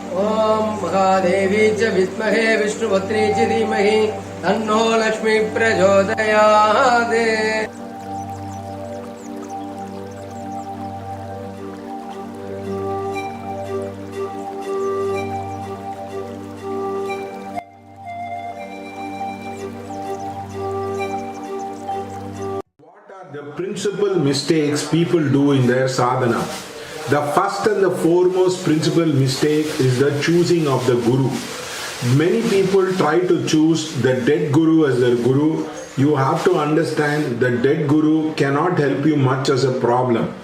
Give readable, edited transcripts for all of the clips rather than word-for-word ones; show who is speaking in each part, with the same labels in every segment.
Speaker 1: ओम महादेवी च विद्महे विष्णुपत्नी च धीमहि तन्नो लक्ष्मी प्रचोदयात्।
Speaker 2: What are the principal mistakes people do in their sadhana? The first and the foremost principal mistake is the choosing of the guru. Many people try to choose the dead guru as their guru. You have to understand the dead guru cannot help you much as a problem.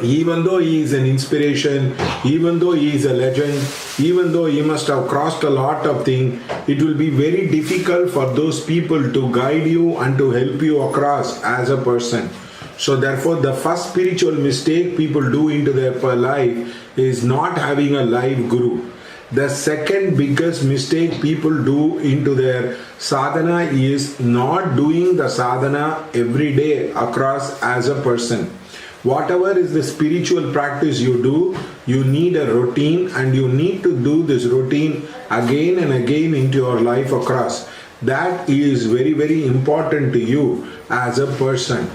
Speaker 2: Even though he is an inspiration, even though he is a legend, even though he must have crossed a lot of things, it will be very difficult for those people to guide you and to help you across as a person. So therefore, the first spiritual mistake people do into their life is not having a live guru. The second biggest mistake people do into their sadhana is not doing the sadhana every day across as a person. Whatever is the spiritual practice you do, you need a routine, and you need to do this routine again and again into your life across. That is very, very important to you as a person.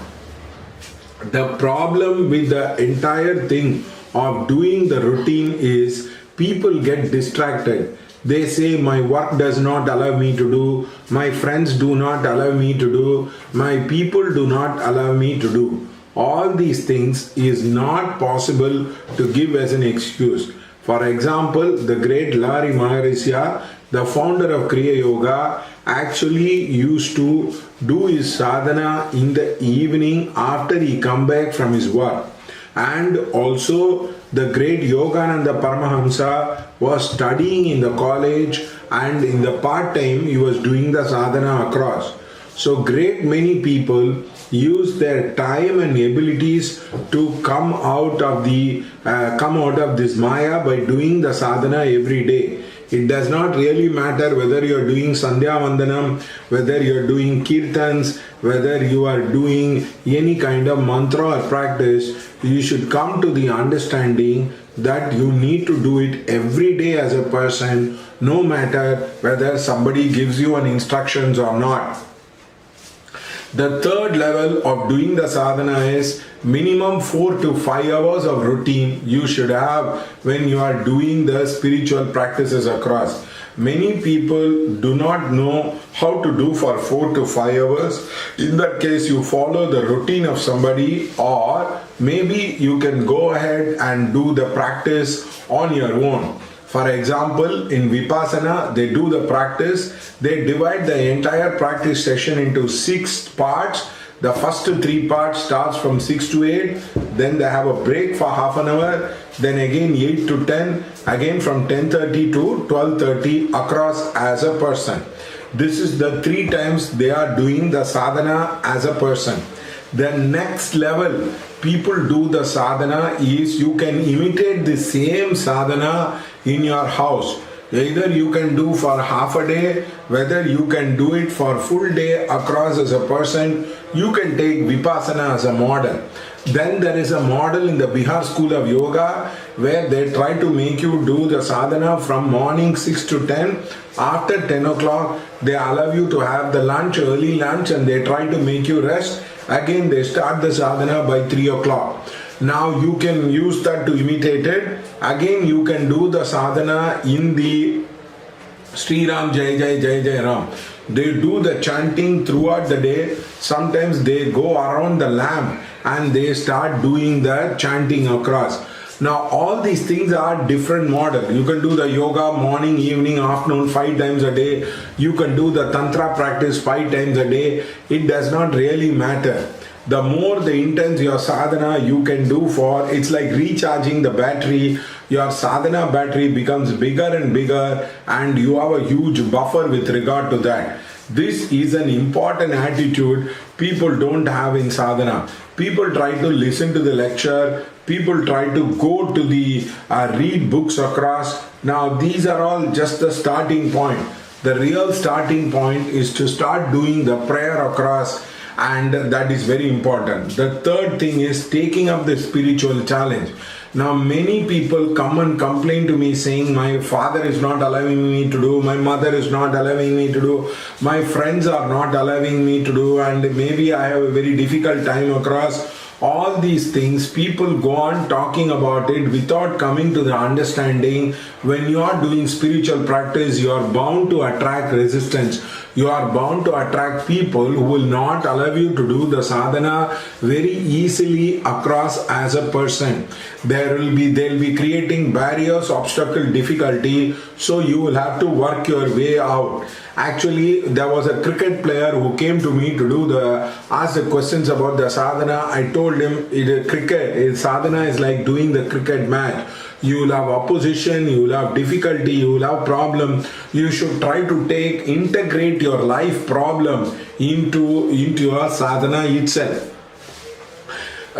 Speaker 2: The problem with the entire thing of doing the routine is people get distracted. They say, my work does not allow me to do, my friends do not allow me to do, my people do not allow me to do. All these things is not possible to give as an excuse. For example, the great Larry Maharishi, the founder of Kriya Yoga, actually used to do his sadhana in the evening after he come back from his work. And also the great Yogananda Paramahamsa was studying in the college, and in the part time he was doing the sadhana across. So great many people use their time and abilities to come out of this Maya by doing the sadhana every day. It does not really matter whether you are doing Sandhya Vandanam, whether you are doing Kirtans, whether you are doing any kind of mantra or practice. You should come to the understanding that you need to do it every day as a person, no matter whether somebody gives you an instructions or not. The third level of doing the sadhana is minimum 4 to 5 hours of routine you should have when you are doing the spiritual practices across. Many people do not know how to do for 4 to 5 hours. In that case, you follow the routine of somebody, or maybe you can go ahead and do the practice on your own. For example, in Vipassana, they do the practice, they divide the entire practice session into 6 parts. The first 3 parts starts from 6 to 8, then they have a break for half an hour, then again 8 to 10, again from 10:30 to 12:30 across as a person. This is the 3 times they are doing the sadhana as a person. The next level people do the sadhana is you can imitate the same sadhana in your house. Either you can do for half a day, whether you can do it for full day across as a person. You can take Vipassana as a model. Then there is a model in the Bihar School of Yoga where they try to make you do the sadhana from morning 6 to 10. After 10 o'clock, they allow you to have the lunch, early lunch, and they try to make you rest. Again, they start the sadhana by 3 o'clock. Now you can use that to imitate it. Again, you can do the sadhana in the Sri Ram Jai Jai Jai Jai Ram. They do the chanting throughout the day. Sometimes they go around the lamp and they start doing the chanting across. Now all these things are different models. You can do the yoga morning, evening, afternoon 5 times a day. You can do the tantra practice 5 times a day. It does not really matter. The more the intense your sadhana you can do for, it's like recharging the battery. Your sadhana battery becomes bigger and bigger, and you have a huge buffer with regard to that. This is an important attitude people don't have in sadhana. People try to listen to the lecture, people try to go to the read books across. Now these are all just the starting point. The real starting point is to start doing the prayer across, and that is very important. The third thing is taking up the spiritual challenge. Now many people come and complain to me saying my father is not allowing me to do, my mother is not allowing me to do, my friends are not allowing me to do, and maybe I have a very difficult time across. All these things, people go on talking about it without coming to the understanding. When you are doing spiritual practice, you are bound to attract resistance. You are bound to attract people who will not allow you to do the sadhana very easily across as a person. They'll be creating barriers, obstacle, difficulty, so you will have to work your way out. Actually, there was a cricket player who came to me to ask the questions about the sadhana. I told him sadhana is like doing the cricket match. You will have opposition, you will have difficulty, you will have problem. You should try to integrate your life problem into your sadhana itself.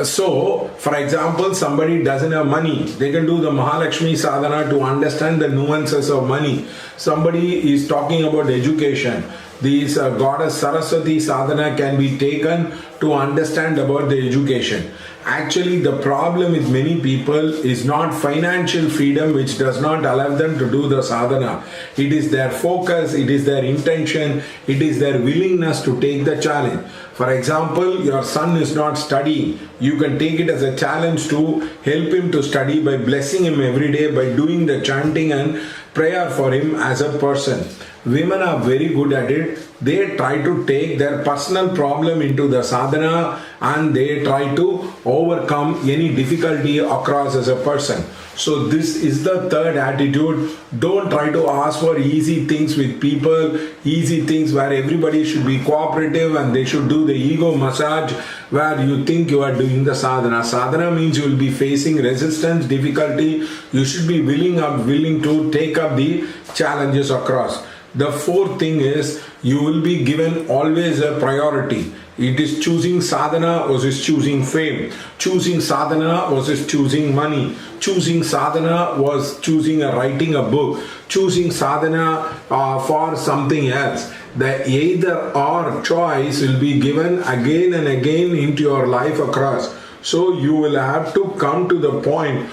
Speaker 2: So, for example, somebody doesn't have money, they can do the Mahalakshmi sadhana to understand the nuances of money. Somebody is talking about education. This goddess Saraswati sadhana can be taken to understand about the education. Actually, the problem with many people is not financial freedom, which does not allow them to do the sadhana. It is their focus, it is their intention, it is their willingness to take the challenge. For example, your son is not studying. You can take it as a challenge to help him to study by blessing him every day, by doing the chanting and prayer for him as a person. Women are very good at it. They try to take their personal problem into the sadhana and they try to overcome any difficulty across as a person. So this is the third attitude. Don't try to ask for easy things with people, easy things where everybody should be cooperative and they should do the ego massage where you think you are doing the sadhana. Sadhana means you will be facing resistance, difficulty. You should be willing to take up the challenges across. The fourth thing is you will be given always a priority. It is choosing sadhana versus choosing fame. Choosing sadhana versus choosing money. Choosing sadhana was choosing writing a book. Choosing sadhana for something else. The either or choice will be given again and again into your life across. So you will have to come to the point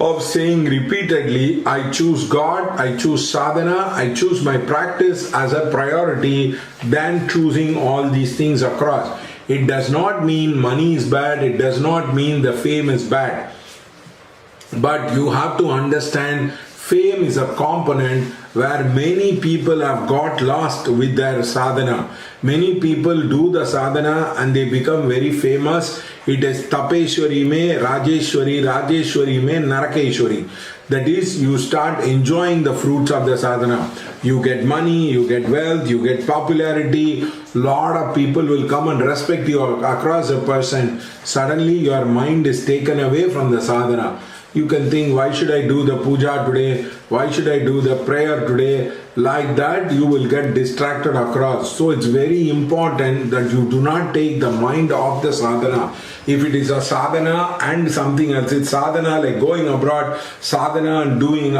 Speaker 2: of saying repeatedly, I choose God, I choose sadhana, I choose my practice as a priority than choosing all these things across. It does not mean money is bad, it does not mean the fame is bad. But you have to understand fame is a component where many people have got lost with their sadhana. Many people do the sadhana and they become very famous. It is Tapeshwari me, Rajeshwari, Rajeshwari me, Narakeshwari. That is, you start enjoying the fruits of the sadhana. You get money, you get wealth, you get popularity. Lot of people will come and respect you across a person. Suddenly your mind is taken away from the sadhana. You can think, why should I do the puja today? Why should I do the prayer today? Like that, you will get distracted across. So it's very important that you do not take the mind off the sadhana. If it is a sadhana and something else, it's sadhana like going abroad, sadhana and doing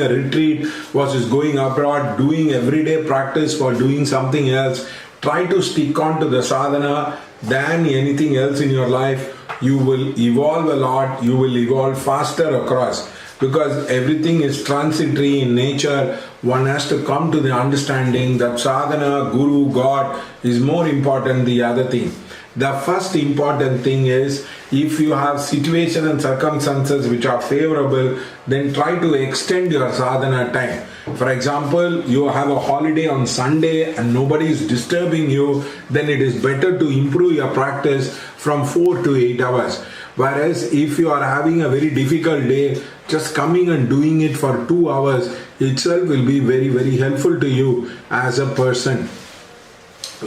Speaker 2: a retreat versus going abroad, doing everyday practice for doing something else. Try to stick on to the sadhana than anything else in your life. You will evolve a lot, you will evolve faster across, because everything is transitory in nature. One has to come to the understanding that sadhana, guru, God is more important than the other thing. The first important thing is, if you have situation and circumstances which are favorable, then try to extend your sadhana time. For example, you have a holiday on Sunday and nobody is disturbing you, then it is better to improve your practice from 4 to 8 hours. Whereas if you are having a very difficult day, just coming and doing it for 2 hours itself will be very, very helpful to you as a person.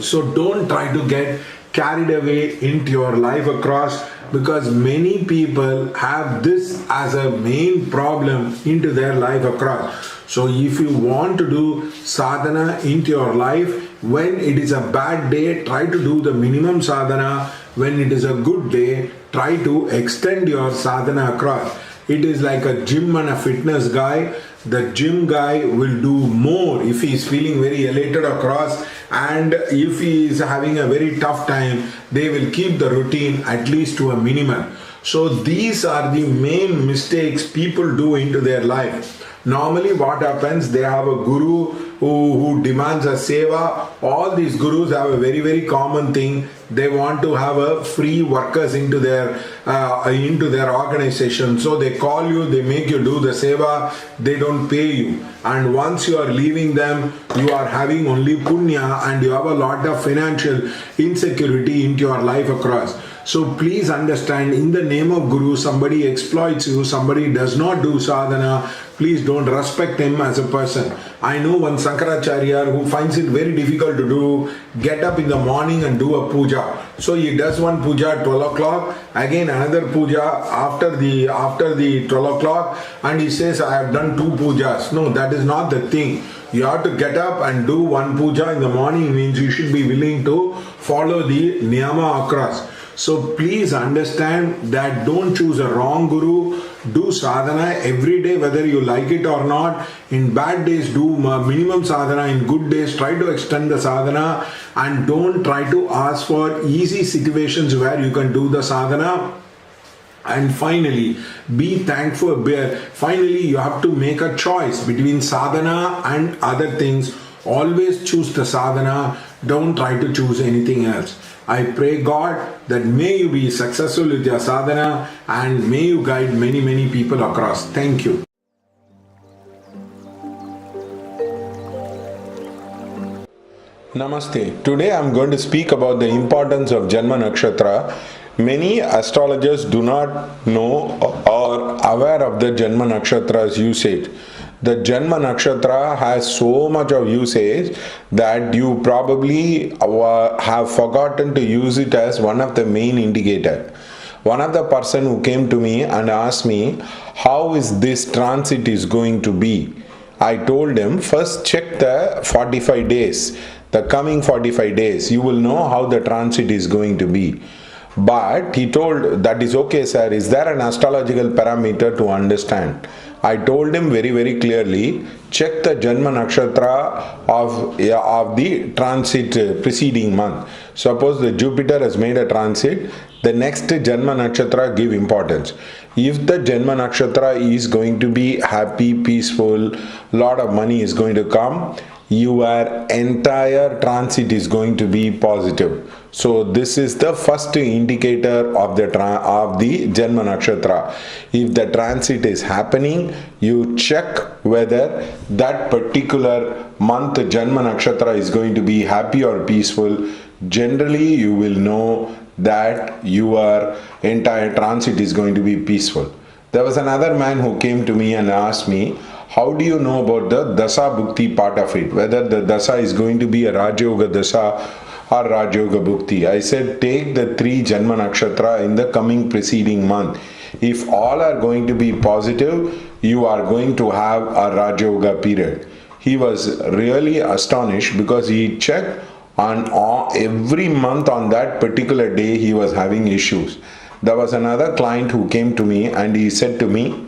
Speaker 2: So don't try to get carried away into your life across, because many people have this as a main problem into their life across. So if you want to do sadhana into your life, when it is a bad day, try to do the minimum sadhana. When it is a good day, try to extend your sadhana across. It is like a gym and a fitness guy. The gym guy will do more if he is feeling very elated across, and if he is having a very tough time, they will keep the routine at least to a minimum. So these are the main mistakes people do into their life. Normally what happens, they have a guru who demands a seva. All these gurus have a very, very common thing. They want to have a free workers into their organization. So they call you, they make you do the seva, they don't pay you. And once you are leaving them, you are having only punya and you have a lot of financial insecurity into your life across. So please understand, in the name of Guru, somebody exploits you, somebody does not do sadhana, please don't respect him as a person. I know one Sankaracharya who finds it very difficult to do, get up in the morning and do a puja. So he does one puja at 12 o'clock, again another puja after the 12 o'clock, and he says, I have done 2 pujas. No, that is not the thing. You have to get up and do one puja in the morning, means you should be willing to follow the niyama across. So please understand that don't choose a wrong guru. Do sadhana every day, whether you like it or not. In bad days, do minimum sadhana. In good days, try to extend the sadhana. And don't try to ask for easy situations where you can do the sadhana. And finally, be thankful. Finally, you have to make a choice between sadhana and other things. Always choose the sadhana. Don't try to choose anything else. I pray God that may you be successful with your sadhana and may you guide many, many people across. Thank you. Namaste. Today I am going to speak about the importance of Janma Nakshatra. Many astrologers do not know or aware of the Janma Nakshatra's usage. The Janma Nakshatra has so much of usage that you probably have forgotten to use it as one of the main indicator. One of the person who came to me and asked me, how is this transit is going to be? I told him, first check the 45 days, the coming 45 days. You will know how the transit is going to be. But he told, that is okay sir, is there an astrological parameter to understand? I told him very, very clearly, check the Janma Nakshatra of the transit preceding month. Suppose the Jupiter has made a transit, the next Janma Nakshatra give importance. If the Janma Nakshatra is going to be happy, peaceful, lot of money is going to come, your entire transit is going to be positive. So this is the first indicator of the Janma Nakshatra. If the transit is happening, you check whether that particular month Janma Nakshatra is going to be happy or peaceful. Generally, you will know that your entire transit is going to be peaceful. There was another man who came to me and asked me, how do you know about the Dasa Bhutti part of it? Whether the Dasa is going to be a Rajayoga Dasa or Rajayoga Bhutti. I said, take the 3 Janma Nakshatra in the coming preceding month. If all are going to be positive, you are going to have a Rajayoga period. He was really astonished because he checked on every month on that particular day he was having issues. There was another client who came to me and he said to me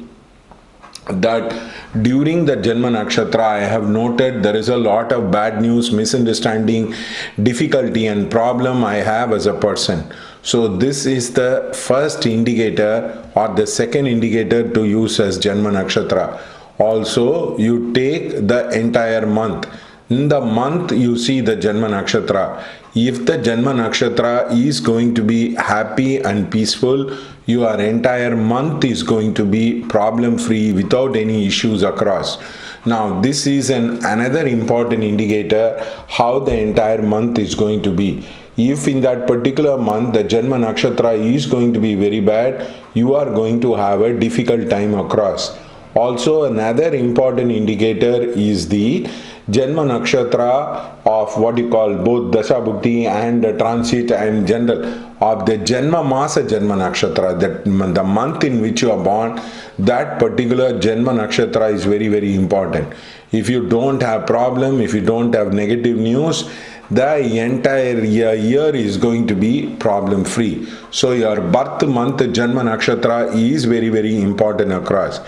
Speaker 2: that during the Janma Nakshatra I have noted there is a lot of bad news, misunderstanding, difficulty and problem I have as a person. So this is the first indicator or the second indicator to use as Janma Nakshatra. Also, you take the entire month. In the month you see the Janma Nakshatra. If the Janma Nakshatra is going to be happy and peaceful, your entire month is going to be problem free without any issues across. Now this is another important indicator how the entire month is going to be. If in that particular month the Janma Nakshatra is going to be very bad, you are going to have a difficult time across. Also another important indicator is the Janma Nakshatra of what you call both Dasha Bhutti and transit and general of the Janma Masa Janma Nakshatra, that the month in which you are born, that particular Janma Nakshatra is very, very important. If you don't have problem, if you don't have negative news, the entire year is going to be problem free. So your birth month Janma Nakshatra is very, very important across.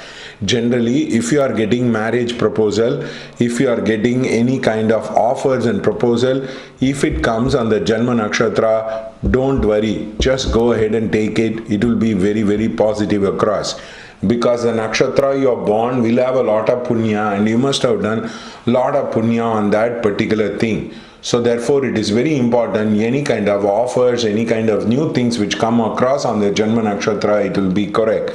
Speaker 2: Generally, if you are getting marriage proposal, if you are getting any kind of offers and proposal, if it comes on the Janma Nakshatra, don't worry, just go ahead and take it. It will be very, very positive across. Because the nakshatra you are born will have a lot of punya, and you must have done a lot of punya on that particular thing. So therefore it is very important, any kind of offers, any kind of new things which come across on the Janma Nakshatra, it will be correct.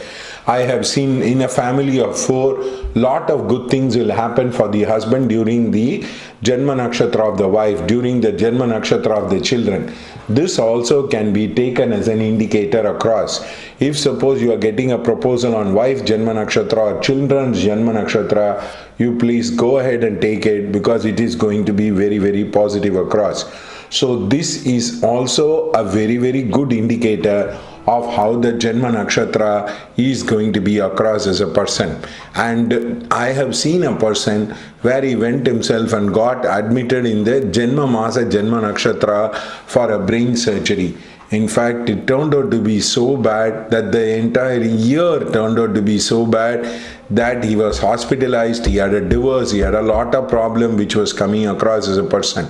Speaker 2: I have seen in a family of 4, lot of good things will happen for the husband during the Janma Nakshatra of the wife, during the Janma Nakshatra of the children. This also can be taken as an indicator across. If suppose you are getting a proposal on wife Janma Nakshatra or children's Janma Nakshatra, you please go ahead and take it, because it is going to be very, very positive across. So this is also a very, very good indicator of how the Janma Nakshatra is going to be across as a person. And I have seen a person where he went himself and got admitted in the Janma Masa Janma Nakshatra for a brain surgery. In fact, it turned out to be so bad that the entire year turned out to be so bad that he was hospitalized, he had a divorce, he had a lot of problem which was coming across as a person.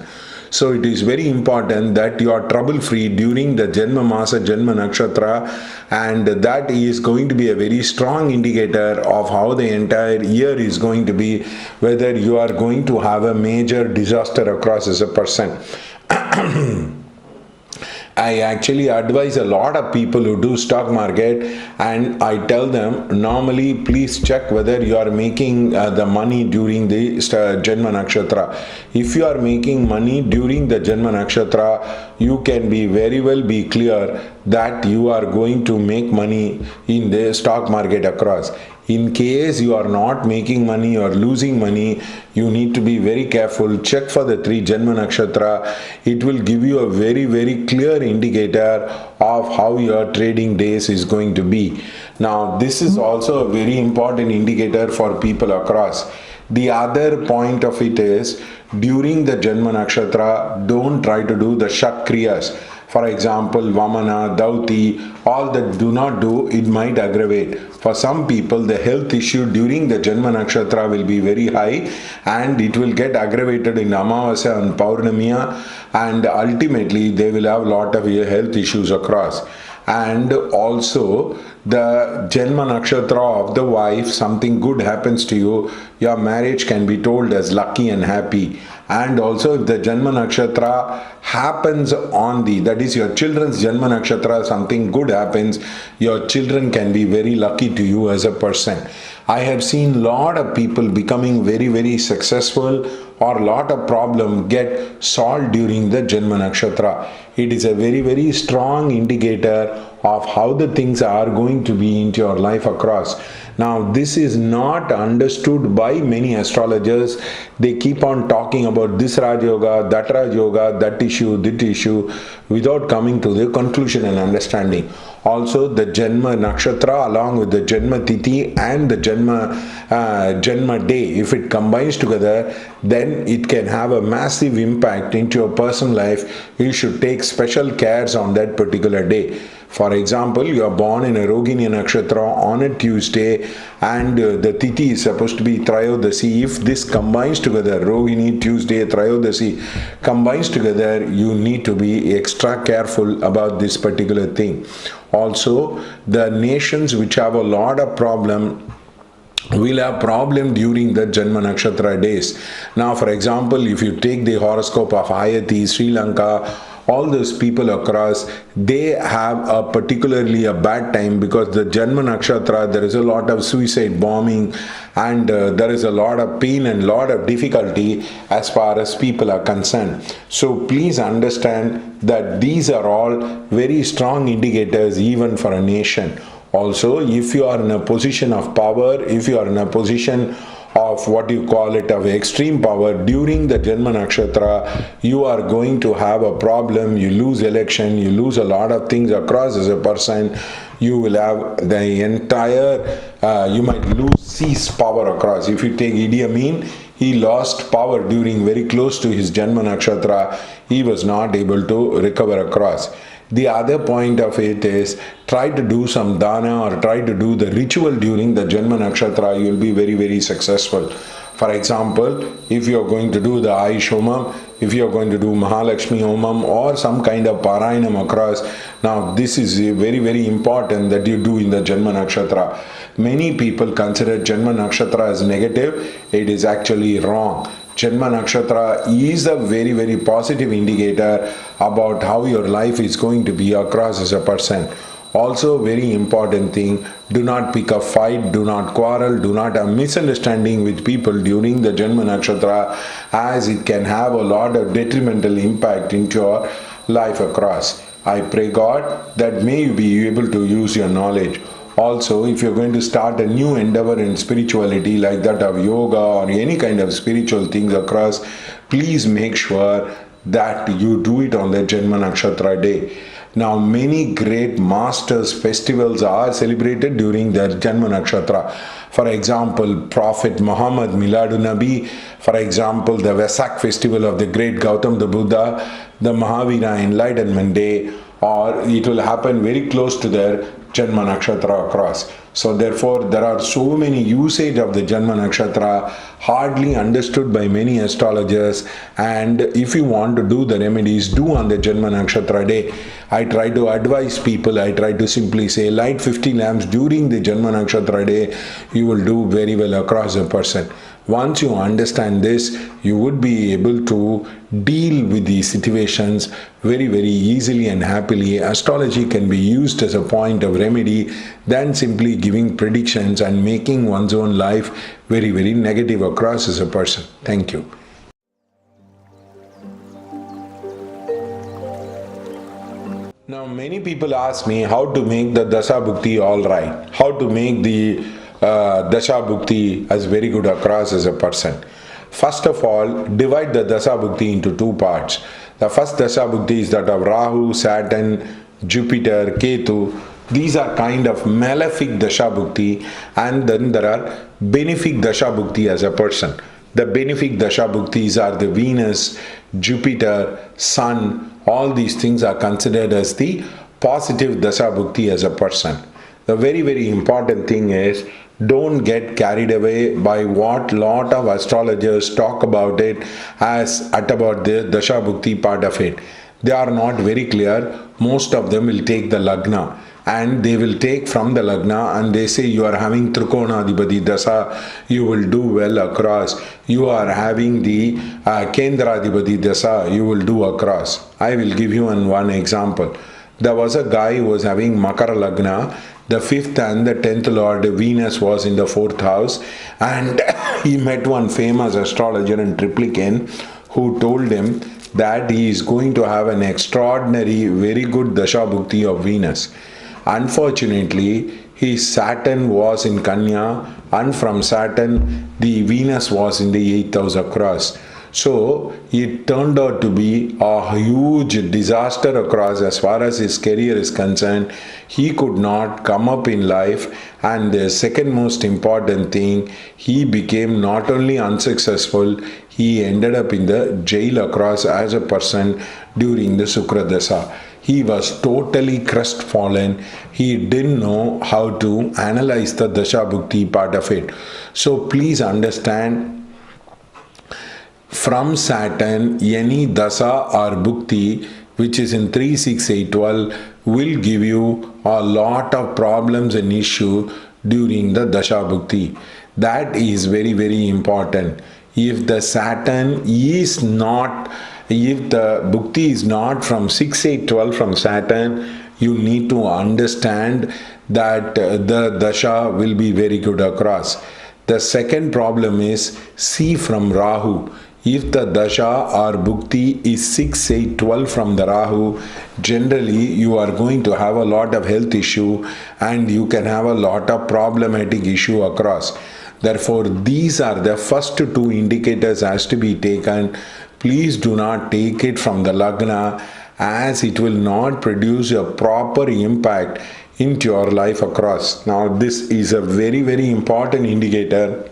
Speaker 2: So it is very important that you are trouble-free during the Janma Masa Janma Nakshatra, and that is going to be a very strong indicator of how the entire year is going to be, whether you are going to have a major disaster across as a person. I actually advise a lot of people who do stock market, and I tell them, normally please check whether you are making the money during the Janma Nakshatra. If you are making money during the Janma Nakshatra, you can be very well be clear that you are going to make money in the stock market across. In case you are not making money or losing money, you need to be very careful. Check for the 3 Janma Nakshatra. It will give you a very, very clear indicator of how your trading days is going to be. Now, this is also a very important indicator for people across. The other point of it is, during the Janma Nakshatra, don't try to do the Shat Kriyas. For example, Vamana, Dauti, all that do not do, it might aggravate. For some people, the health issue during the Janma Nakshatra will be very high, and it will get aggravated in Amavasya and Paurnamiya, and ultimately they will have a lot of health issues across. And also, the Janma Nakshatra of the wife, something good happens to you, your marriage can be told as lucky and happy. And also, if the Janma Nakshatra happens on that is your children's Janma Nakshatra, something good happens, your children can be very lucky to you as a person. I have seen lot of people becoming very, very successful, or lot of problem get solved during the Janma Nakshatra. It is a very, very strong indicator of how the things are going to be into your life across. Now, this is not understood by many astrologers. They keep on talking about this Raj Yoga, that Raj Yoga, that issue, without coming to the conclusion and understanding. Also, the Janma Nakshatra along with the Janma Tithi and the Janma Day, if it combines together, then it can have a massive impact into your personal life. You should take special cares on that particular day. For example, you are born in a Rogini Nakshatra on a Tuesday, and the Tithi is supposed to be Trayodasi. If this combines together, Rogini, Tuesday, Trayodasi combines together, you need to be extra careful about this particular thing. Also, the nations which have a lot of problem will have problem during the Janma Nakshatra days. Now, for example, if you take the horoscope of Ayati, Sri Lanka, all those people across, they have a particularly a bad time, because the Janma Nakshatra, there is a lot of suicide bombing, and there is a lot of pain and lot of difficulty as far as people are concerned. So please understand that these are all very strong indicators even for a nation. Also, if you are in a position of power, if you are in a position of what you call it of extreme power during the Janma Nakshatra, you are going to have a problem. You lose election, you lose a lot of things across as a person. You will have the entire, you might cease power across. If you take Idi Amin, he lost power during very close to his Janma Nakshatra. He was not able to recover across. The other point of it is try to do some dana or try to do the ritual during the Janma Nakshatra. You will be very, very successful. For example, if you are going to do the Ayush Homam, if you are going to do Mahalakshmi Homam or some kind of Parayanam across, now this is very, very important that you do in the Janma Nakshatra. Many people consider Janma Nakshatra as negative. It is actually wrong. Janma Nakshatra is a very, very positive indicator about how your life is going to be across as a person. Also, very important thing, do not pick a fight, do not quarrel, do not have misunderstanding with people during the Janma Nakshatra, as it can have a lot of detrimental impact into your life across. I pray God that may you be able to use your knowledge. Also, if you're going to start a new endeavor in spirituality like that of yoga or any kind of spiritual things across, please make sure that you do it on the Janma Nakshatra day. Now, many great masters' festivals are celebrated during their Janma Nakshatra. For example, Prophet Muhammad Miladun Nabi, for example, the Vesak festival of the great Gautam the Buddha, the Mahavira Enlightenment Day, or it will happen very close to their Janma Nakshatra across. So therefore, there are so many usage of the Janma Nakshatra hardly understood by many astrologers, and if you want to do the remedies, do on the Janma Nakshatra day. I try to advise people, I try to simply say light 50 lamps during the Janma Nakshatra day, you will do very well across a person. Once you understand this, you would be able to deal with these situations very, very easily and happily. Astrology can be used as a point of remedy than simply giving predictions and making one's own life very, very negative across as a person. Thank you. Now, many people ask me how to make the Dasa Bhutti all right, how to make the Dasha Bhutti as very good across as a person. First of all, divide the Dasa Bhutti into two parts. The first Dasha Bhutti is that of Rahu, Saturn, Jupiter, Ketu. These are kind of malefic Dasha Bhutti, and then there are benefic Dasha Bhutti as a person. The benefic Dasha Bhuktis are the Venus, Jupiter, Sun. All these things are considered as the positive Dasha Bhukti as a person. The very, very important thing is, don't get carried away by what lot of astrologers talk about it as at about the Dasha Bhukti part of it. They are not very clear. Most of them will take the Lagna, and they will take from the Lagna and they say you are having Trikona Adhipati Dasa, you will do well across. You are having the Kendra Adhipati Dasa, you will do across. I will give you one example. There was a guy who was having Makara Lagna. The 5th and the 10th Lord Venus was in the 4th house, and he met one famous astrologer in Triplicane who told him that he is going to have an extraordinary, very good Dasha Bhukti of Venus. Unfortunately, his Saturn was in Kanya, and from Saturn the Venus was in the 8th house across. So it turned out to be a huge disaster across as far as his career is concerned. He could not come up in life, and the second most important thing, he became not only unsuccessful, he ended up in the jail across as a person during the Sukra Dasa. He was totally crestfallen. He didn't know how to analyze the Dasha Bhukti part of it. So please understand, from Saturn, any Dasa or Bhukti which is in 3, 6, 8, 12 will give you a lot of problems and issue during the Dasha Bhukti. That is very, very important. If the Saturn is not, if the Bhukti is not from 6, 8, 12 from Saturn, you need to understand that the Dasha will be very good across. The second problem is see from Rahu. If the Dasha or Bhukti is 6, 8, 12 from the Rahu, generally you are going to have a lot of health issue and you can have a lot of problematic issue across. Therefore, these are the first two indicators has to be taken. Please do not take it from the Lagna, as it will not produce a proper impact into your life across. Now, this is a very, very important indicator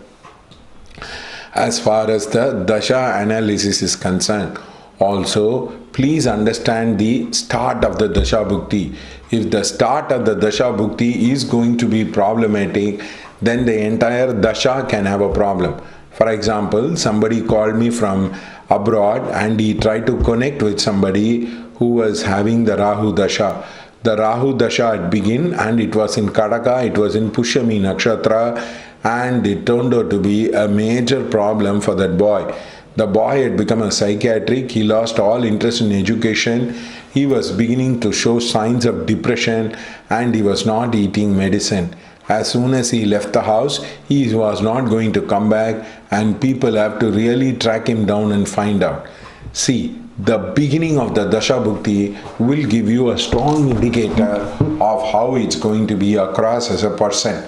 Speaker 2: as far as the Dasha analysis is concerned. Also, please understand the start of the Dasha Bhukti. If the start of the Dasha Bhukti is going to be problematic, then the entire Dasha can have a problem. For example, somebody called me from abroad and he tried to connect with somebody who was having the Rahu Dasha. The Rahu Dasha had begun and it was in Kadaka, it was in Pushyami Nakshatra, and it turned out to be a major problem for that boy. The boy had become a psychiatric, he lost all interest in education, he was beginning to show signs of depression and he was not eating medicine. As soon as he left the house, he was not going to come back and people have to really track him down and find out. See, the beginning of the Dasha Bhukti will give you a strong indicator of how it's going to be across as a person.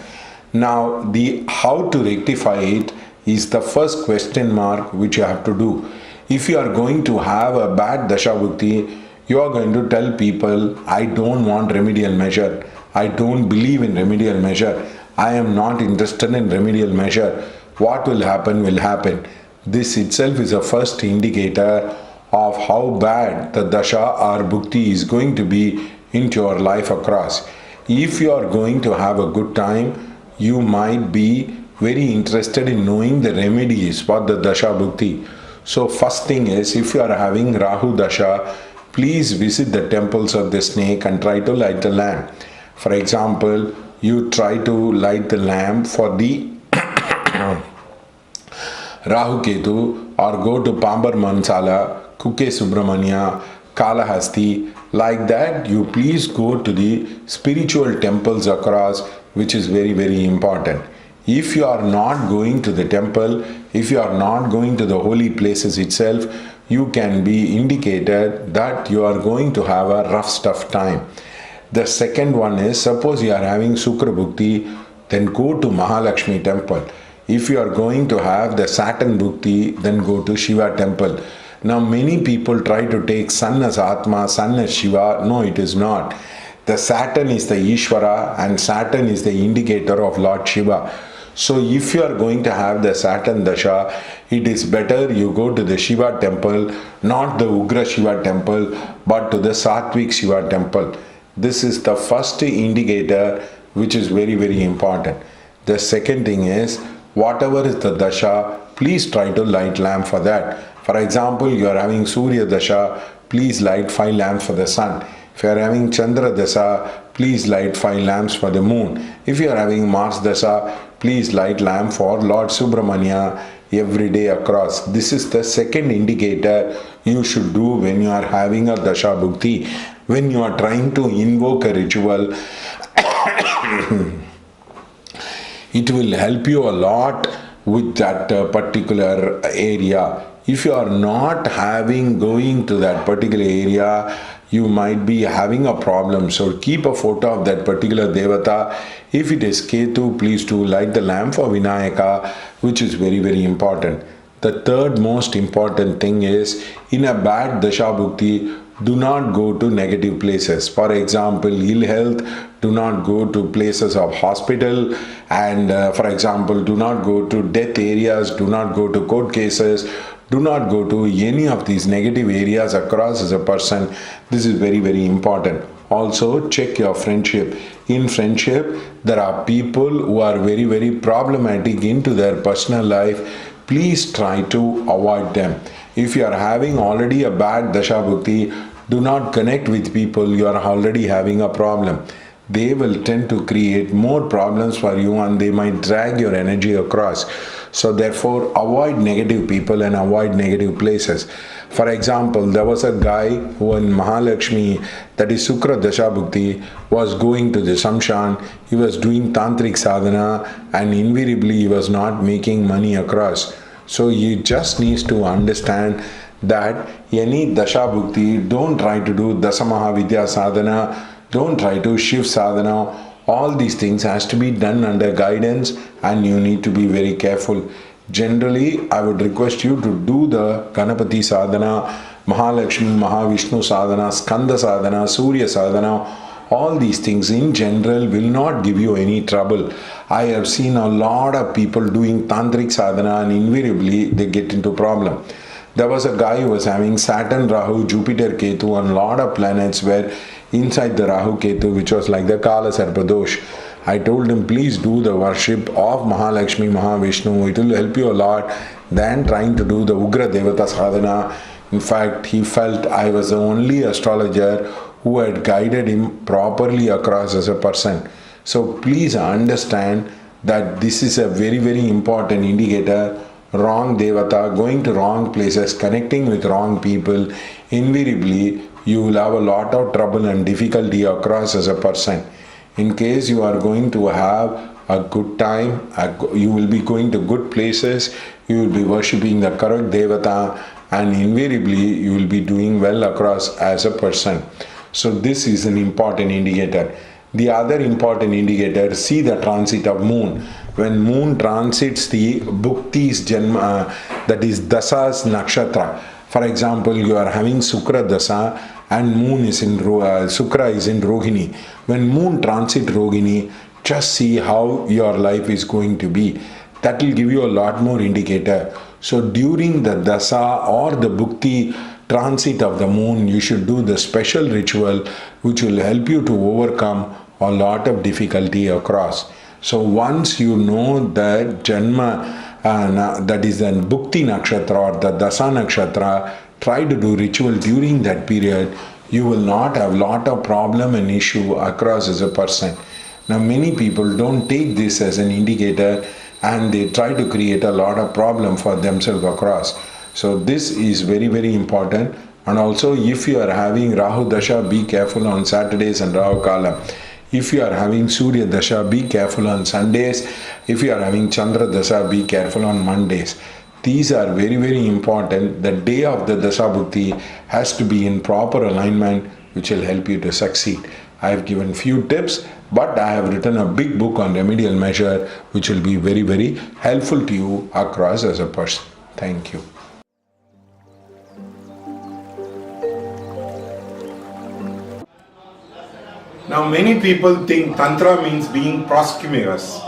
Speaker 2: Now, the how to rectify it is the first question mark which you have to do. If you are going to have a bad Dasha Bhukti, you are going to tell people, I don't want remedial measure. I don't believe in remedial measure. I am not interested in remedial measure. What will happen will happen. This itself is a first indicator of how bad the Dasha or Bhukti is going to be into your life across. If you are going to have a good time, you might be very interested in knowing the remedies for the Dasha Bhukti. So first thing is, if you are having Rahu Dasha, please visit the temples of the snake and try to light the lamp. For example, you try to light the lamp for the Rahu Ketu, or go to Pambar Mansala, Kuke Subramanya, Kalahasti. Like that, you please go to the spiritual temples across, which is very, very important. If you are not going to the temple, if you are not going to the holy places itself, you can be indicated that you are going to have a rough stuff time. The second one is, suppose you are having Sukra Bhukti, then go to Mahalakshmi temple. If you are going to have the Saturn Bhukti, then go to Shiva temple. Now many people try to take Sun as Atma, Sun as Shiva. No, it is not. The Saturn is the Ishvara and Saturn is the indicator of Lord Shiva. So if you are going to have the Saturn Dasha, it is better you go to the Shiva temple, not the Ugra Shiva temple, but to the Sattvic Shiva temple. This is the first indicator which is very, very important. The second thing is, whatever is the Dasha, please try to light lamp for that. For example, you are having Surya Dasha, please light 5 lamps for the sun. If you are having Chandra Dasa, please light 5 lamps for the moon. If you are having Mars Dasa, please light lamp for Lord Subramanya every day across. This is the second indicator you should do when you are having a Dasha Bhukti. When you are trying to invoke a ritual, it will help you a lot with that particular area. If you are not going to that particular area, you might be having a problem. So keep a photo of that particular Devata. If it is Ketu, please do light the lamp for Vinayaka, which is very, very important. The third most important thing is, in a bad Dasha Bhukti, do not go to negative places. For example, ill health, do not go to places of hospital, and for example, do not go to death areas, do not go to court cases, do not go to any of these negative areas across as a person. This is very, very important. Also, check your friendship. In friendship, there are people who are very, very problematic into their personal life. Please try to avoid them. If you are having already a bad Dasha Bhukti, do not connect with people you are already having a problem. They will tend to create more problems for you and they might drag your energy across. So therefore, avoid negative people and avoid negative places. For example, there was a guy who in Mahalakshmi, that is Sukra Dasha Bhukti, was going to the Samshan. He was doing Tantric Sadhana and invariably he was not making money across. So you just need to understand that any Dasha Bhukti, don't try to do Dasa Mahavidya Sadhana, don't try to Shiv Sadhana. All these things has to be done under guidance and you need to be very careful. Generally, I would request you to do the Ganapati Sadhana, Mahalakshmi, Mahavishnu Sadhana, Skanda Sadhana, Surya Sadhana. All these things in general will not give you any trouble. I have seen a lot of people doing Tantric Sadhana and invariably they get into problem. There was a guy who was having Saturn, Rahu, Jupiter, Ketu, and a lot of planets were inside the Rahu Ketu, which was like the Kala Sarpadosh. I told him, please do the worship of Mahalakshmi, Mahavishnu. It will help you a lot than trying to do the Ugra Devata Sadhana. In fact, he felt I was the only astrologer who had guided him properly across as a person. So please understand that this is a very, very important indicator. Wrong Devata, going to wrong places, connecting with wrong people, invariably you will have a lot of trouble and difficulty across as a person. In case you are going to have a good time, you will be going to good places, you will be worshipping the correct Devata, and invariably you will be doing well across as a person. So this is an important indicator. The other important indicator, see the transit of moon. When moon transits the Bhutti's Janma, that is Dasa's Nakshatra. For example, you are having Sukra Dasa and moon is in Sukra is in Rohini. When moon transit Rohini, just see how your life is going to be. That will give you a lot more indicator. So during the Dasa or the Bhutti transit of the moon, you should do the special ritual which will help you to overcome a lot of difficulty across. So once you know that Janma, that is the Bhutti Nakshatra or the Dasa Nakshatra, try to do ritual during that period. You will not have lot of problem and issue across as a person. Now many people don't take this as an indicator and they try to create a lot of problem for themselves across. So this is very, very important. And also if you are having Rahu Dasha, be careful on Saturdays and Rahu Kala. If you are having Surya Dasha, be careful on Sundays. If you are having Chandra Dasha, be careful on Mondays. These are very, very important. The day of the Dasa Bhutti has to be in proper alignment, which will help you to succeed. I have given few tips, but I have written a big book on remedial measure, which will be very, very helpful to you across as a person. Thank you.
Speaker 3: Now many people think Tantra means being promiscuous.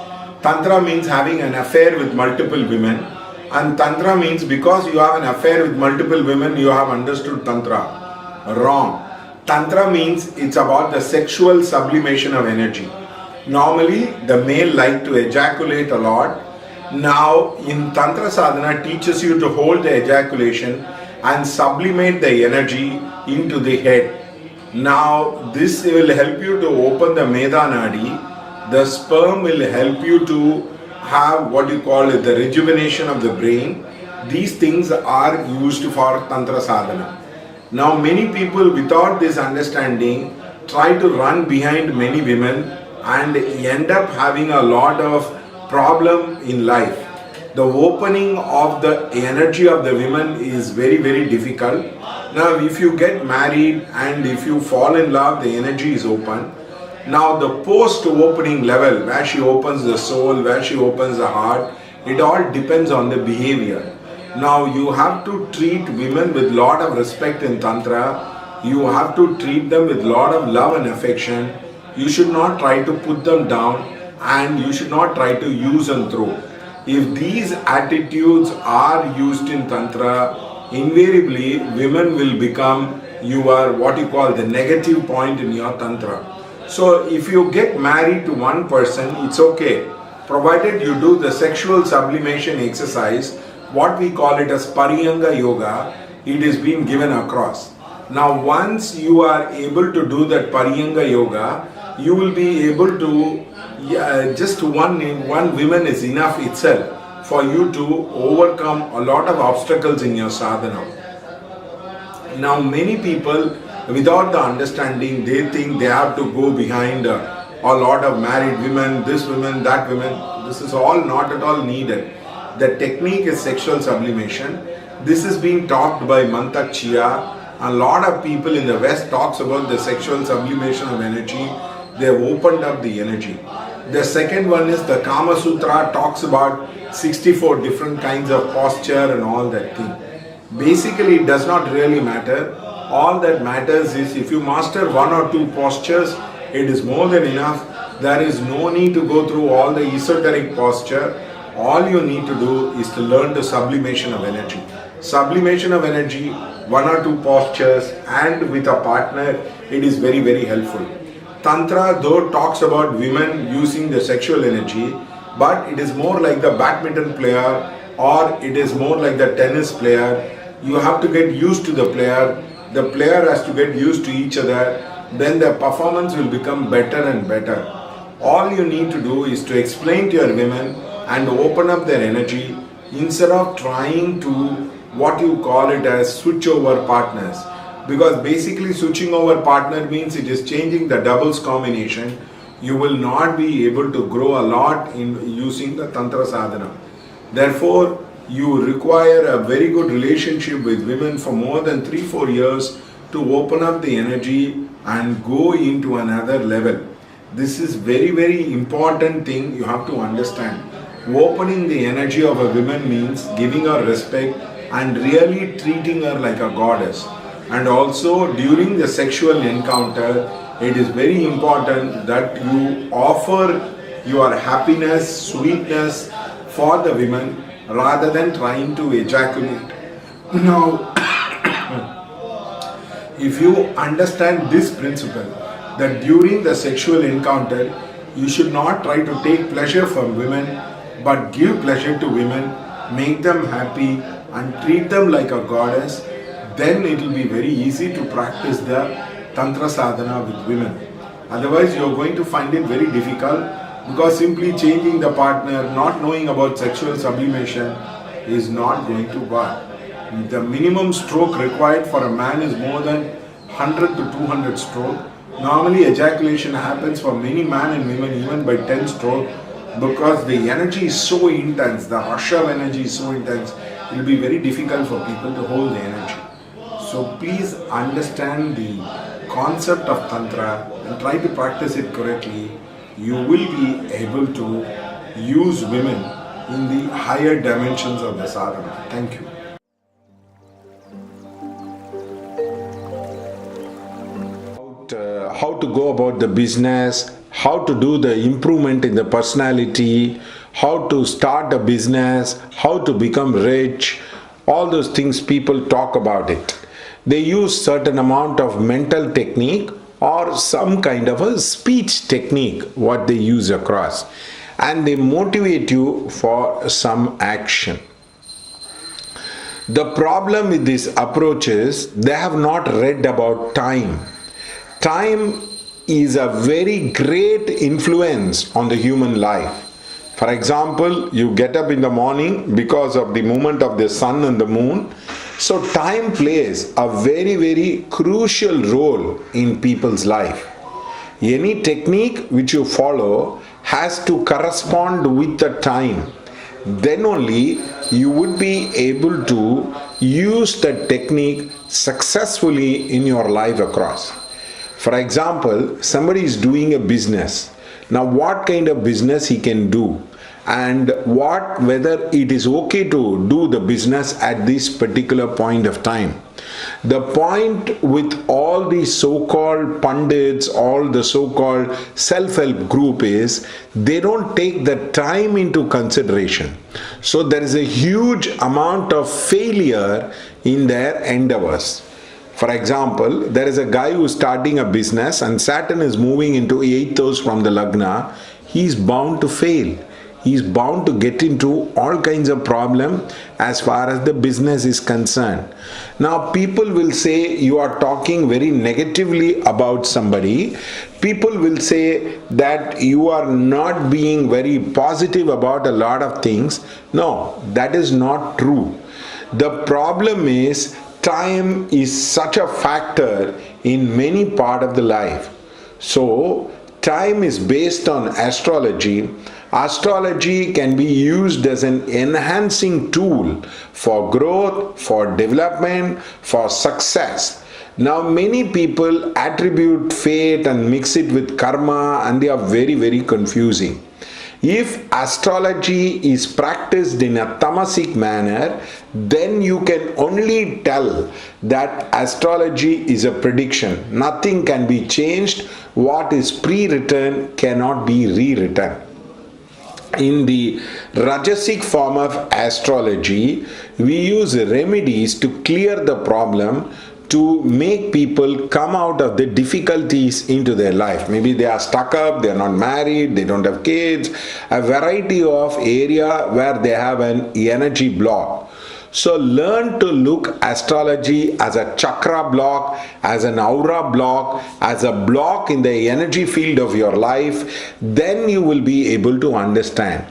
Speaker 3: Tantra means having an affair with multiple women. And Tantra means because you have an affair with multiple women, you have understood Tantra. Wrong. Tantra means it's about the sexual sublimation of energy. Normally, the male like to ejaculate a lot. Now, in Tantra Sadhana teaches you to hold the ejaculation and sublimate the energy into the head. Now, this will help you to open the Medha Nadi. The sperm will help you to have what you call the rejuvenation of the brain. These things are used for Tantra Sadhana. Now many people without this understanding try to run behind many women and end up having a lot of problem in life. The opening of the energy of the women is very, very difficult. Now if you get married and if you fall in love, the energy is open. Now the post-opening level, where she opens the soul, where she opens the heart, it all depends on the behavior. Now you have to treat women with lot of respect in Tantra. You have to treat them with lot of love and affection. You should not try to put them down and you should not try to use and throw. If these attitudes are used in Tantra, invariably women will become your what you call the negative point in your Tantra. So if you get married to one person, it's okay, provided you do the sexual sublimation exercise, what we call it as Pariyanga Yoga, it is being given across. Now once you are able to do that Pariyanga Yoga, you will be able to, just one woman is enough itself for you to overcome a lot of obstacles in your sadhana. Now many people, without the understanding, they think they have to go behind a lot of married women, this women, that women. This is all not at all needed. The technique is sexual sublimation. This is being taught by Mantak. A lot of people in the West talks about the sexual sublimation of energy. They have opened up the energy. The second one is the Kama Sutra talks about 64 different kinds of posture and all that thing. Basically, it does not really matter. All that matters is if you master one or two postures, it is more than enough. There is no need to go through all the esoteric posture. All you need to do is to learn the sublimation of energy. Sublimation of energy, one or two postures, and with a partner, it is very, very helpful. Tantra, though, talks about women using the sexual energy, but it is more like the badminton player or it is more like the tennis player. You have to get used to the player has to get used to each other, then the performance will become better and better. All you need to do is to explain to your women and open up their energy instead of trying to what you call it as switch over partners. Because basically switching over partner means it is changing the doubles combination. You will not be able to grow a lot in using the Tantra Sadhana. Therefore, you require a very good relationship with women for more than 3-4 years to open up the energy and go into another level. This is very, very important thing you have to understand. Opening the energy of a woman means giving her respect and really treating her like a goddess. And also during the sexual encounter, it is very important that you offer your happiness, sweetness for the women rather than trying to ejaculate. Now, if you understand this principle, that during the sexual encounter, you should not try to take pleasure from women, but give pleasure to women, make them happy and treat them like a goddess, then it will be very easy to practice the Tantra Sadhana with women. Otherwise, you are going to find it very difficult because simply changing the partner, not knowing about sexual sublimation is not going to work. The minimum stroke required for a man is more than 100 to 200 stroke. Normally ejaculation happens for many men and women even by 10 stroke because the energy is so intense, the rush of energy is so intense, it will be very difficult for people to hold the energy. So please understand the concept of Tantra and try to practice it correctly. You will be able to use women in the higher dimensions of the sadhana. Thank you.
Speaker 2: How to go about the business, how to do the improvement in the personality, how to start a business, how to become rich, all those things people talk about it. They use certain amount of mental technique or some kind of a speech technique, what they use across, and they motivate you for some action. The problem with this approach is they have not read about time. Time is a very great influence on the human life. For example, you get up in the morning because of the movement of the sun and the moon. So time plays a very, very crucial role in people's life. Any technique which you follow has to correspond with the time. Then only you would be able to use the technique successfully in your life across. For example, somebody is doing a business. Now what kind of business he can do and whether it is okay to do the business at this particular point of time. The point with all these so-called pundits, all the so-called self-help group is they don't take the time into consideration. So there is a huge amount of failure in their endeavors. For example, there is a guy who is starting a business and Saturn is moving into 8th house from the Lagna. He is bound to fail. He is bound to get into all kinds of problems as far as the business is concerned. Now people will say you are talking very negatively about somebody. People will say that you are not being very positive about a lot of things. No, that is not true. The problem is time is such a factor in many part of the life. So time is based on astrology. Astrology can be used as an enhancing tool for growth, for development, for success. Now many people attribute fate and mix it with karma and they are very, very confusing. If astrology is practiced in a tamasic manner, then you can only tell that astrology is a prediction. Nothing can be changed. What is pre-written cannot be rewritten. In the Rajasic form of astrology, we use remedies to clear the problem, to make people come out of the difficulties into their life. Maybe they are stuck up, they are not married, they don't have kids, a variety of area where they have an energy block. So learn to look astrology as a chakra block, as an aura block, as a block in the energy field of your life. Then you will be able to understand.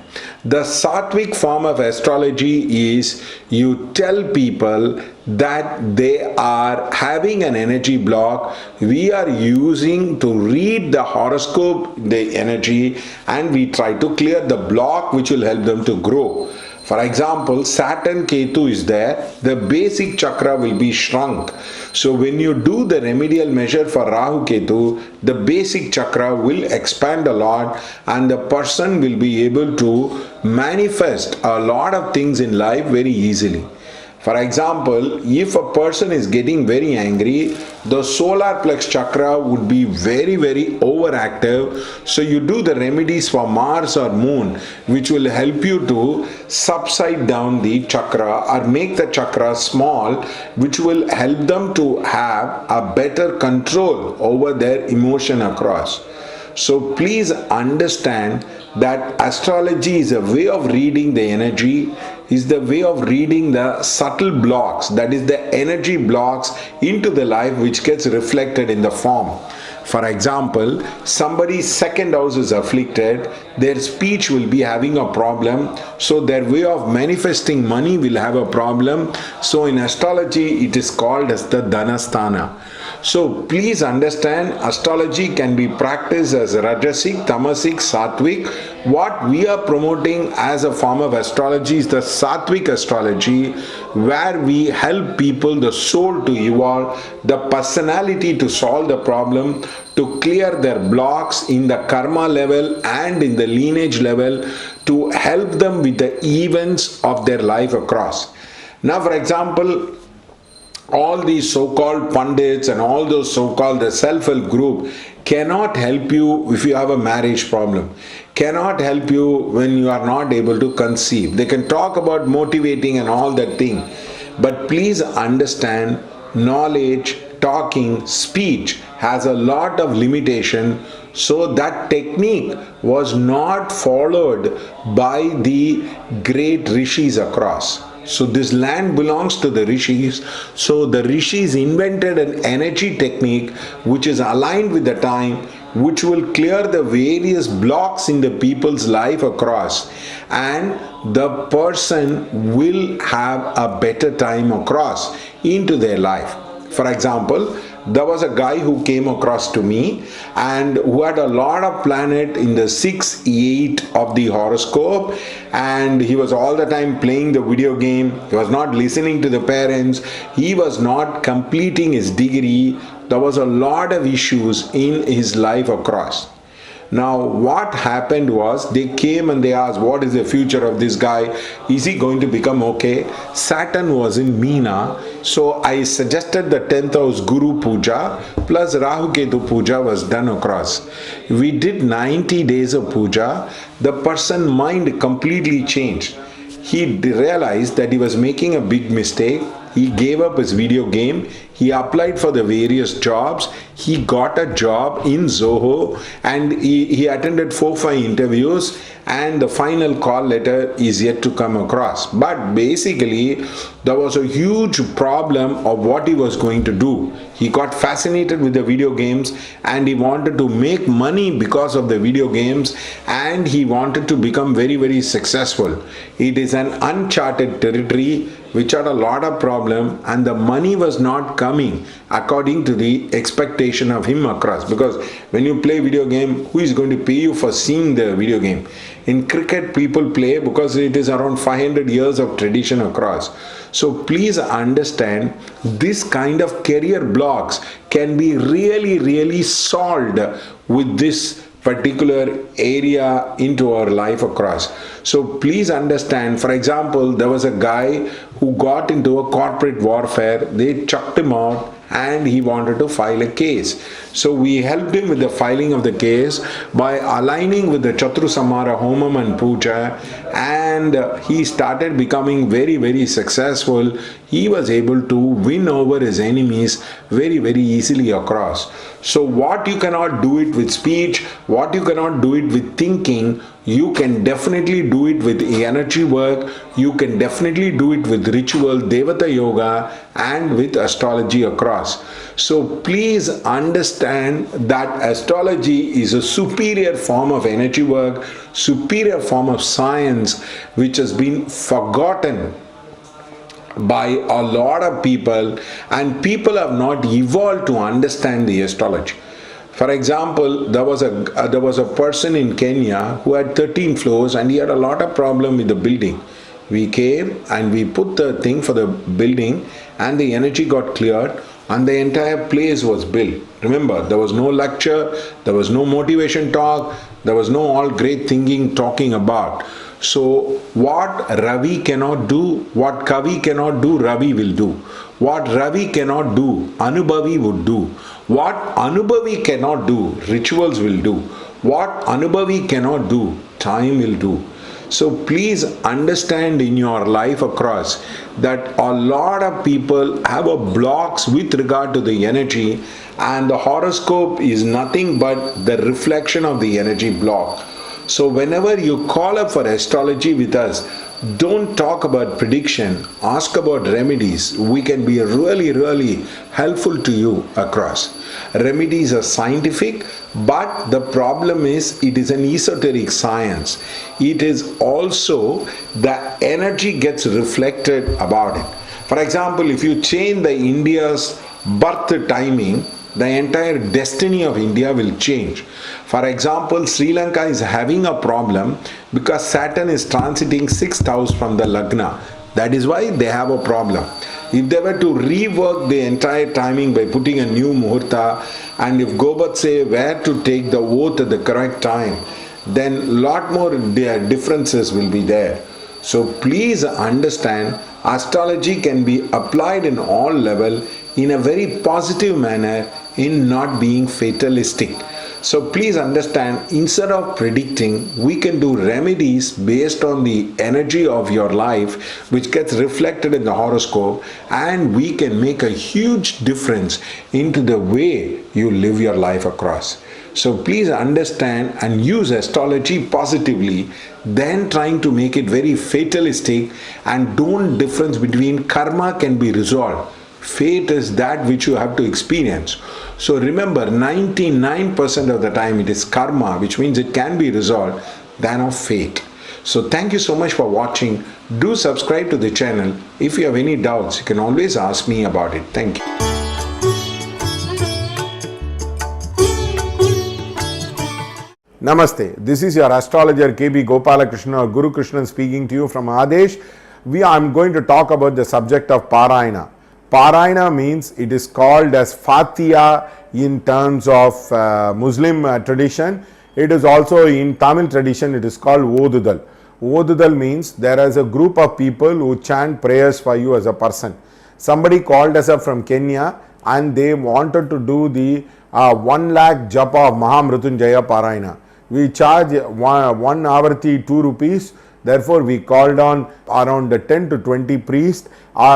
Speaker 2: The Sattvic form of astrology is you tell people that they are having an energy block. We are using to read the horoscope, the energy, and we try to clear the block which will help them to grow. For example, Saturn Ketu is there, the basic chakra will be shrunk. So when you do the remedial measure for Rahu Ketu, the basic chakra will expand a lot and the person will be able to manifest a lot of things in life very easily. For example, if a person is getting very angry, the solar plex chakra would be very overactive. So you do the remedies for Mars or Moon, which will help you to subside down the chakra or make the chakra small, which will help them to have a better control over their emotion across. So please understand that astrology is a way of reading the energy, is the way of reading the subtle blocks, that is the energy blocks into the life which gets reflected in the form. For example, somebody's second house is afflicted, their speech will be having a problem, so their way of manifesting money will have a problem. So in astrology it is called as the Dhanasthana. So please understand, astrology can be practiced as Rajasic, Tamasic, Sattvic. What we are promoting as a form of astrology is the Sattvic astrology, where we help people, the soul to evolve, the personality to solve the problem, to clear their blocks in the karma level and in the lineage level, to help them with the events of their life across. Now, for example, all these so-called pundits and all those so-called the self-help group cannot help you if you have a marriage problem, cannot help you when you are not able to conceive. They can talk about motivating and all that thing, but please understand, knowledge, talking, speech has a lot of limitation. So that technique was not followed by the great rishis across. So this land belongs to the rishis. So the rishis invented an energy technique which is aligned with the time, which will clear the various blocks in the people's life across, and the person will have a better time across into their life. For example, there was a guy who came across to me and who had a lot of planet in the 6, 8 of the horoscope, and he was all the time playing the video game, he was not listening to the parents, he was not completing his degree, there was a lot of issues in his life across. Now what happened was, they came and they asked, what is the future of this guy? Is he going to become okay? Saturn was in Meena, so I suggested the 10th house Guru Puja plus Rahu Ketu Puja was done across. We did 90 days of puja. The person's mind completely changed. He realized that he was making a big mistake. He gave up his video game. He applied for the various jobs. He got a job in Zoho and he attended 4-5 interviews, and the final call letter is yet to come across. But basically, there was a huge problem of what he was going to do. He got fascinated with the video games and he wanted to make money because of the video games, and he wanted to become very successful. It is an uncharted territory which had a lot of problem, and the money was not coming according to the expectation of him across. Because when you play video game, who is going to pay you for seeing the video game? In cricket, people play because it is around 500 years of tradition across. So please understand, this kind of career blocks can be really solved with this particular area into our life across. So please understand, for example, there was a guy who got into a corporate warfare, they chucked him out and he wanted to file a case. So we helped him with the filing of the case by aligning with the Chatru Samara Homam and Puja, and he started becoming very, very successful. He was able to win over his enemies very, very easily across. So what you cannot do it with speech, what you cannot do it with thinking, you can definitely do it with energy work, you can definitely do it with ritual, Devata Yoga, and with astrology across. So please understand that astrology is a superior form of energy work, superior form of science which has been forgotten by a lot of people, and people have not evolved to understand the astrology. For example, there was a person in Kenya who had 13 floors and he had a lot of problem with the building. We came and we put the thing for the building and the energy got cleared and the entire place was built. Remember, there was no lecture, there was no motivation talk, there was no all great thinking talking about. So what Ravi cannot do, what Kavi cannot do, Ravi will do. What Ravi cannot do, Anubhavi would do. What Anubhavi cannot do, rituals will do. What Anubhavi cannot do, time will do. So please understand in your life across that a lot of people have a blocks with regard to the energy, and the horoscope is nothing but the reflection of the energy block. So whenever you call up for astrology with us, don't talk about prediction, ask about remedies. We can be really, really helpful to you across. Remedies are scientific, but the problem is it is an esoteric science. It is also the energy gets reflected about it. For example, if you change the India's birth timing, the entire destiny of India will change. For example, Sri Lanka is having a problem because Saturn is transiting 6th house from the Lagna. That is why they have a problem. If they were to rework the entire timing by putting a new Muhurta, and if Gobatse were to take the oath at the correct time, then lot more differences will be there. So please understand, astrology can be applied in all level in a very positive manner, in not being fatalistic. So please understand, instead of predicting, we can do remedies based on the energy of your life which gets reflected in the horoscope, and we can make a huge difference into the way you live your life across. So please understand and use astrology positively, then trying to make it very fatalistic, and don't difference between karma can be resolved. Fate is that which you have to experience. So remember, 99% of the time it is karma, which means it can be resolved, than of fate. So thank you so much for watching. Do subscribe to the channel. If you have any doubts, you can always ask me about it. Thank you.
Speaker 4: Namaste. This is your astrologer KB Gopalakrishna or Guru Krishnan speaking to you from Adesh. I'm going to talk about the subject of Parayana. Parayana means it is called as Fatiha in terms of Muslim tradition. It is also in Tamil tradition, it is called Odudal. Odudal means there is a group of people who chant prayers for you as a person. Somebody called us up from Kenya and they wanted to do the 1 lakh japa of Mahamrutyunjaya Parayana. We charge one avarti 2 rupees. Therefore, we called on around 10 to 20 priests.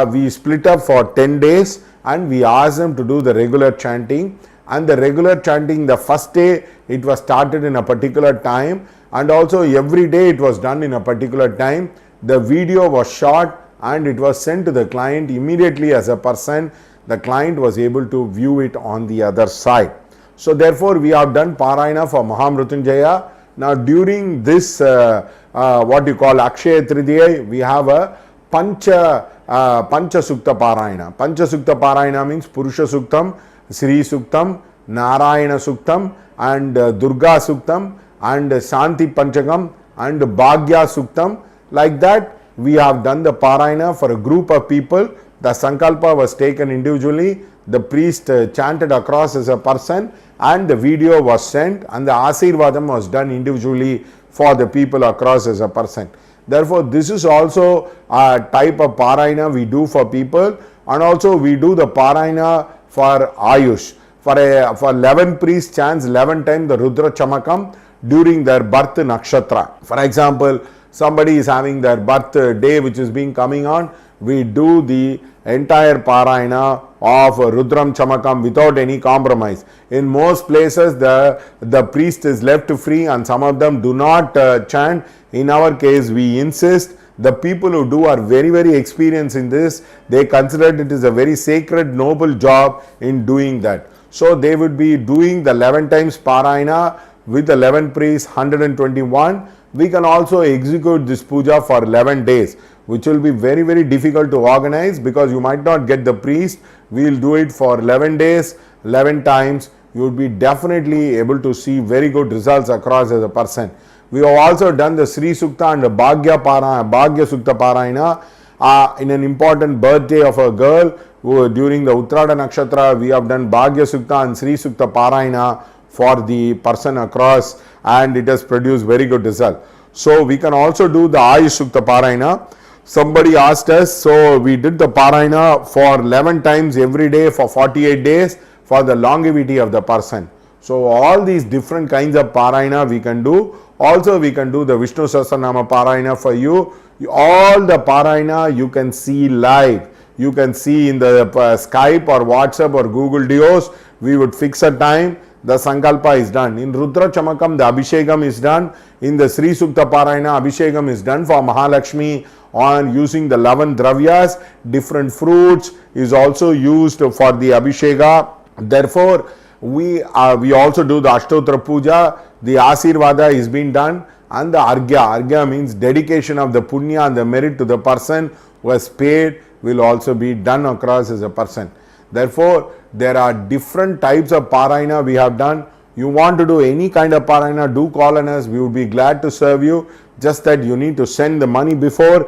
Speaker 4: We split up for 10 days and we asked them to do the regular chanting. And the regular chanting, the first day it was started in a particular time, and also every day it was done in a particular time. The video was shot and it was sent to the client immediately as a person. The client was able to view it on the other side. So therefore, we have done Parayana for Mahamrutyunjaya. Now during this what you call Akshaya Tridya, we have a Pancha Sukta Parayana. Pancha Sukta Parayana means Purusha Suktam, Sri Suktam, Narayana Suktam, and Durga Suktam, and Shanti Panchagam, and Bhagya Suktam. Like that, we have done the Parayana for a group of people. The Sankalpa was taken individually, the priest chanted across as a person, and the video was sent, and the Asirvadam was done individually for the people across as a person. Therefore, this is also a type of Parayana we do for people, and also we do the Parayana for Ayush. For 11 priests chants 11 times the Rudra Chamakam during their birth Nakshatra. For example, somebody is having their birth day which is being coming on, we do the entire Parayana of Rudram Chamakam without any compromise. In most places the priest is left free and some of them do not chant. In our case we insist. The people who do are very, very experienced in this. They consider it is a very sacred, noble job in doing that. So they would be doing the 11 times Parayana with 11 priests, 121. We can also execute this puja for 11 days, which will be very, very difficult to organize because you might not get the priest. We will do it for 11 days, 11 times. You will be definitely able to see very good results across as a person. We have also done the Sri Sukta and the Bhagya Sukta Parayana in an important birthday of a girl. During the Uttarada Nakshatra, we have done Bhagya Sukta and Sri Sukta Parayana for the person across, and it has produced very good result. So we can also do the Ayush Sukta Parayana. Somebody asked us, so we did the Parayana for 11 times every day for 48 days for the longevity of the person. So all these different kinds of Parayana we can do. Also we can do the Vishnu Sahasranama Parayana for you. All the Parayana you can see live. You can see in the Skype or WhatsApp or Google Duos. We would fix a time. The Sankalpa is done. In Rudra Chamakam, the Abhishekam is done. In the Sri Sukta Parayana, Abhishekam is done for Mahalakshmi on using the 11 Dravyas. Different fruits is also used for the Abhisheka. Therefore, we also do the Ashtotra Puja. The Asirvada is being done. And the Argya. Argya means dedication of the Punya and the merit to the person who has paid will also be done across as a person. Therefore, there are different types of Parayana we have done. You want to do any kind of Parayana, do call on us. We would be glad to serve you. Just that you need to send the money before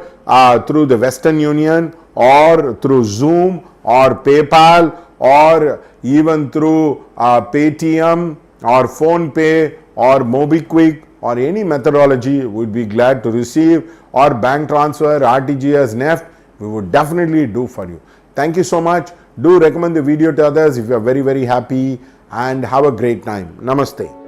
Speaker 4: through the Western Union or through Zoom or PayPal or even through Paytm or PhonePe or MobiQuick or any methodology. We'd be glad to receive, or bank transfer, RTGS, NEFT. We would definitely do for you. Thank you so much. Do recommend the video to others if you are very, very happy, and have a great time. Namaste.